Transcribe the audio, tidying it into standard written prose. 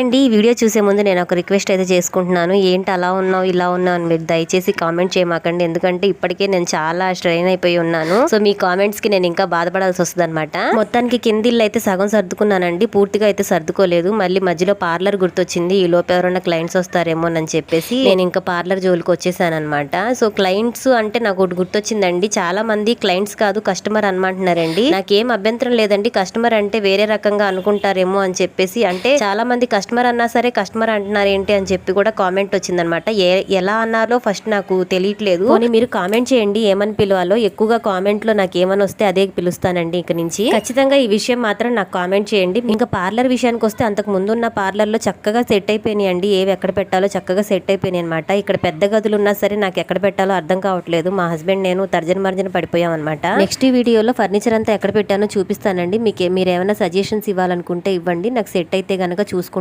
అండి, ఈ వీడియో చూసే ముందు నేను ఒక రిక్వెస్ట్ అయితే చేసుకుంటున్నాను. ఏంటి అలా ఉన్నావు ఇలా ఉన్నావు అని మీరు దయచేసి కామెంట్ చేయమాకండి. ఎందుకంటే ఇప్పటికే నేను చాలా స్ట్రెయిన్ అయిపోయి ఉన్నాను. సో మీ కామెంట్స్ కి నేను ఇంకా బాధపడాల్సి వస్తుంది అనమాట. మొత్తానికి కింది ఇల్లు అయితే సగం సర్దుకున్నానండి, పూర్తిగా అయితే సర్దుకోలేదు. మళ్ళీ మధ్యలో పార్లర్ గుర్తొచ్చింది. ఈ లోపు ఎవరైనా క్లయింట్స్ వస్తారేమో అని చెప్పేసి నేను ఇంకా పార్లర్ జోలికి వచ్చేసాను అనమాట. సో క్లయింట్స్ అంటే నాకు ఒకటి గుర్తొచ్చిందండి, చాలా మంది క్లయింట్స్ కాదు కస్టమర్ అనమాంటున్నారండి. నాకేం అభ్యంతరం లేదండి, కస్టమర్ అంటే వేరే రకంగా అనుకుంటారేమో అని చెప్పేసి. అంటే చాలా మంది కస్టమర్ అన్నా సరే కస్టమర్ అంటున్నారు ఏంటి అని చెప్పి కూడా కామెంట్ వచ్చిందనమాట. ఎలా అన్నారో ఫస్ట్ నాకు తెలియట్లేదు. పోనీ మీరు కామెంట్ చేయండి ఏమని పిలవాలో. ఎక్కువగా కామెంట్ లో నాకు ఏమని వస్తే అదే పిలుస్తానండి ఇక నుంచి. ఖచ్చితంగా ఈ విషయం మాత్రం నాకు కామెంట్ చేయండి. ఇంకా పార్లర్ విషయానికి వస్తే అంతకు ముందున్న పార్లర్ లో చక్కగా సెట్ అయిపోయినాయి అండి. ఏవి ఎక్కడ పెట్టాలో చక్కగా సెట్ అయిపోయినాయి అనమాట. ఇక్కడ పెద్ద గదులు ఉన్నా సరే నాకు ఎక్కడ పెట్టాలో అర్థం కావట్లేదు. మా హస్బెండ్ నేను తర్జన పడిపోయాం అనమాట. నెక్స్ట్ వీడియోలో ఫర్నిచర్ అంతా ఎక్కడ పెట్టానో చూపిస్తానండి. మీరు ఏమైనా సజెషన్స్ ఇవ్వాలనుకుంటే ఇవ్వండి, నాకు సెట్ అయితే గనక చూసుకుంటాను.